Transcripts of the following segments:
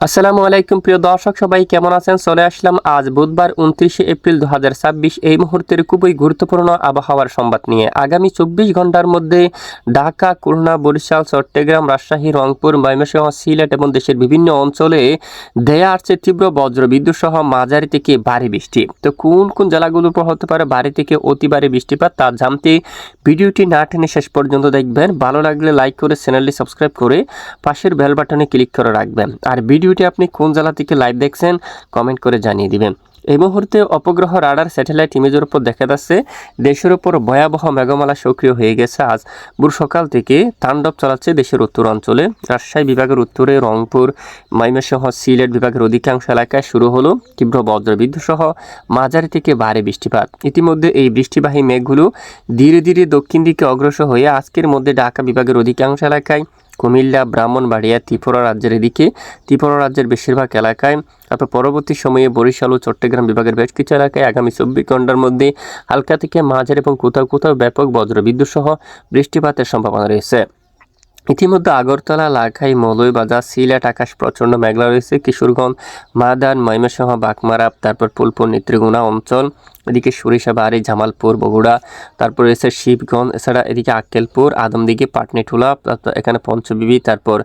আসসালামু আলাইকুম প্রিয় দর্শক, সবাই কেমন আছেন? চলে আসলাম আজ বুধবার 29 এপ্রিল 2026 এই মুহূর্তের খুবই গুরুত্বপূর্ণ আবহাওয়ার সংবাদ নিয়ে। আগামী 24 ঘন্টার মধ্যে ঢাকা, খুলনা, বরিশাল, চট্টগ্রাম, রাজশাহী, রংপুর, ময়মনসিংহ, সিলেট এবং দেশের বিভিন্ন অঞ্চলে দেয়া আসছে তীব্র বজ্রবিদ্যুৎ সহ মাঝারি থেকে ভারী বৃষ্টি। তো কোন কোন জেলাগুলোর উপর হতে পারে ভারী থেকে অতি ভারী বৃষ্টিপাত তা জানতে ভিডিওটি না টেনে শেষ পর্যন্ত দেখবেন। ভালো লাগলে লাইক করে চ্যানেলটি সাবস্ক্রাইব করে পাশের বেল বাটনে ক্লিক করে রাখবেন। আর ভিডিওটি আপনি কোন জেলা থেকে লাইভ দেখছেন কমেন্ট করে জানিয়ে দিবেন। এই মুহূর্তে অপগ্রহ রাডার স্যাটেলাইট ইমেজের উপর দেখা যাচ্ছে দেশের উপর ভয়াবহ মেঘমালা সক্রিয় হয়ে গেছে। আজ ভোর সকাল থেকে তাণ্ডব চালাচ্ছে দেশের উত্তর অঞ্চলে। রাজশাহী বিভাগের উত্তরে রংপুর, ময়মনসিংহ, সিলেট বিভাগের অধিকাংশ এলাকায় শুরু হলো তীব্র বজ্রবিদ্যুৎ সহ মাঝারি থেকে ভারী বৃষ্টিপাত। ইতিমধ্যে এই বৃষ্টিবাহী মেঘগুলো ধীরে ধীরে দক্ষিণ দিকে অগ্রসর হয়ে আজকের মধ্যে ঢাকা বিভাগের অধিকাংশ এলাকায়, কুমিল্লা, ব্রাহ্মণবাড়িয়া, ত্রিপুরা রাজ্যের এদিকে, ত্রিপুরা রাজ্যের বেশিরভাগ এলাকায়, তারপর পরবর্তী সময়ে বরিশাল ও চট্টগ্রাম বিভাগের বেশ কিছু এলাকায় আগামী 24 ঘন্টার মধ্যে হালকা থেকে মাঝারি এবং কোথাও কোথাও ব্যাপক বজ্রবিদ্যুৎ সহ বৃষ্টিপাতের সম্ভাবনা রয়েছে। ইতিমধ্যে আগরতলা, লাখাই, মৌলভীবাজার, সিলেট আকাশ প্রচণ্ড মেঘলা রয়েছে। কিশোরগঞ্জ, মাদান, ময়মনসিংহ, বাগমারা, তারপর ফুলপুর, নেত্রীগুনা অঞ্চল, এদিকে সরিষাবাড়ি, জামালপুর, বগুড়া, তারপর রয়েছে শিবগঞ্জ, এছাড়া এদিকে আক্কেলপুর, আদমদিঘি, পাটনিটুলা, এখানে পঞ্চবিবি, তারপর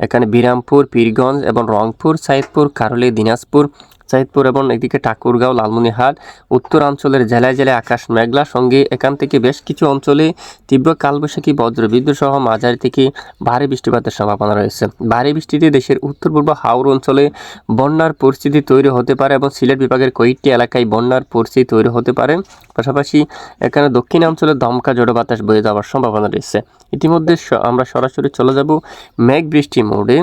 এখানে বিরামপুর, পীরগঞ্জ এবং রংপুর, সাইদপুর, কারলী, দিনাজপুর, সাইদপুর এবং এদিকে ঠাকুরগাঁও, লালমনিরহাট, উত্তরাঞ্চলের জেলায় জেলায় আকাশ মেঘলা, সঙ্গে এখান থেকে বেশ কিছু অঞ্চলে তীব্র কালবৈশাখী বজ্রবিদ্যুৎ সহ মাঝারি থেকে ভারী বৃষ্টিপাতের সম্ভাবনা রয়েছে। ভারী বৃষ্টিতে দেশের উত্তর পূর্ব হাওর অঞ্চলে বন্যার পরিস্থিতি তৈরি হতে পারে এবং সিলেট বিভাগের কয়েকটি এলাকায় বন্যার পরিস্থিতি তৈরি হতে পারে। পাশাপাশি এখানে দক্ষিণাঞ্চলে দমকা ঝড়ো বাতাস বয়ে যাওয়ার সম্ভাবনা রয়েছে। ইতিমধ্যে আমরা সরাসরি চলে যাব মেঘ বৃষ্টি মোডে।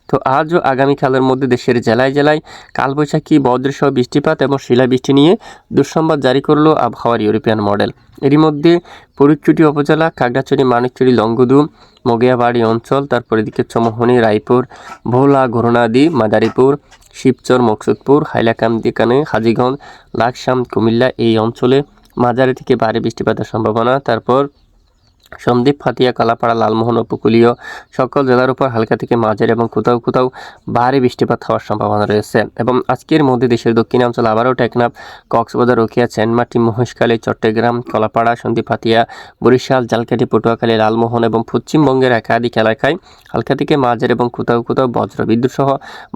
তো আজ ও আগামীকালের মধ্যে দেশের জেলায় জেলায় কালবৈশাখী, বজ্রসহ বৃষ্টিপাত এবং শিলাবৃষ্টি নিয়ে দুঃসংবাদ জারি করলো আবহাওয়ার ইউরোপিয়ান মডেল। এরই মধ্যে ফরিদচুটি উপজেলা, খাগড়াছড়ি, মানিকচুরি, লংগদু, মগিয়াবাড়ি অঞ্চল, তারপর এদিকে চমোহনী, রায়পুর, ভোলা, ঘোরনাদি, মাদারীপুর, শিবচর, মকসুদপুর, হাইলাকান্দি, হাজীগঞ্জ, লাকসাম, কুমিল্লা এই অঞ্চলে মাঝারি থেকে ভারী বৃষ্টিপাতের সম্ভাবনা। তারপর সন্দ্বীপ, ফাতিয়া, কালাপাড়া, লালমোহন উপকূলীয় সকল জেলার উপর হালকা থেকে মাঝারি এবং কোথাও কোথাও ভারী বৃষ্টিপাত হওয়ার সম্ভাবনা রয়েছে। এবং আজকের মধ্যে দেশের দক্ষিণাঞ্চল আবারও টেকনাফ, কক্সবাজার, রোকিয়া, চেনমাটি, মহেশখালী, চট্টগ্রাম, কলাপাড়া, সন্দ্বীপ, ফাতিয়া, বরিশাল, ঝালকাঠি, পটুয়াখালী, লালমোহন এবং পশ্চিমবঙ্গের একাধিক এলাকায় হালকা থেকে মাঝারি এবং কোথাও কোথাও বজ্রবিদ্যুৎ সহ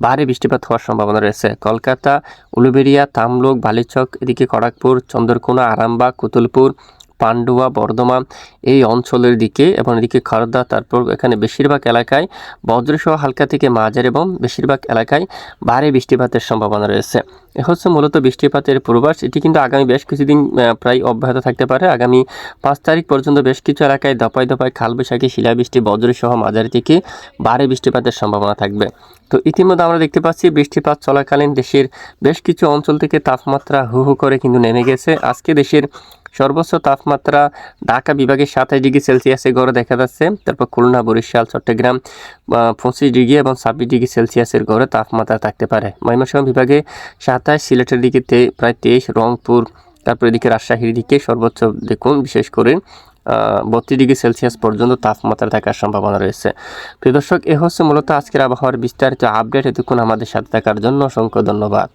ভারী বৃষ্টিপাত হওয়ার সম্ভাবনা রয়েছে। কলকাতা, উলুবেড়িয়া, তামলুক, বালিচক, এদিকে খড়গপুর, চন্দ্রকোনা, আরামবাগ, কুতুলপুর, পান্ডুয়া, বর্ধমান এই অঞ্চলের দিকে এবং এদিকে খড়দা, তারপর এখানে বেশিরভাগ এলাকায় বজ্রসহ হালকা থেকে মাঝারি এবং বেশিরভাগ এলাকায় ভারী বৃষ্টিপাতের সম্ভাবনা রয়েছে। এ হচ্ছে মূলত বৃষ্টিপাতের পূর্বাভাস। এটি কিন্তু আগামী বেশ কিছুদিন প্রায় অব্যাহত থাকতে পারে। আগামী 5 তারিখ পর্যন্ত বেশ কিছু এলাকায় দফায় দফায় কালবৈশাখী, শিলাবৃষ্টি, বজ্রসহ মাঝারি থেকে ভারী বৃষ্টিপাতের সম্ভাবনা থাকবে। তো ইতিমধ্যে আমরা দেখতে পাচ্ছি বৃষ্টিপাত চলাকালীন দেশের বেশ কিছু অঞ্চল থেকে তাপমাত্রা হু হু করে কিন্তু নেমে গেছে। আজকে দেশের সর্বোচ্চ তাপমাত্রা ঢাকা বিভাগে 27 ডিগ্রি সেলসিয়াসের গড়ে দেখা যাচ্ছে। তারপর খুলনা, বরিশাল, চট্টগ্রাম 25 ডিগ্রি এবং 26 ডিগ্রি সেলসিয়াসের গড়ে তাপমাত্রা থাকতে পারে। ময়মনসিংহ বিভাগে 27, সিলেটের দিকে প্রায় 23, রংপুর, তারপর এদিকে রাজশাহীর দিকে সর্বোচ্চ দেখুন বিশেষ করে 32 ডিগ্রি সেলসিয়াস পর্যন্ত তাপমাত্রা থাকার সম্ভাবনা রয়েছে। প্রিয় দর্শক, এ হচ্ছে মূলত আজকের আবহাওয়ার বিস্তারিত আপডেট। এতক্ষণ আমাদের সাথে থাকার জন্য অসংখ্য ধন্যবাদ।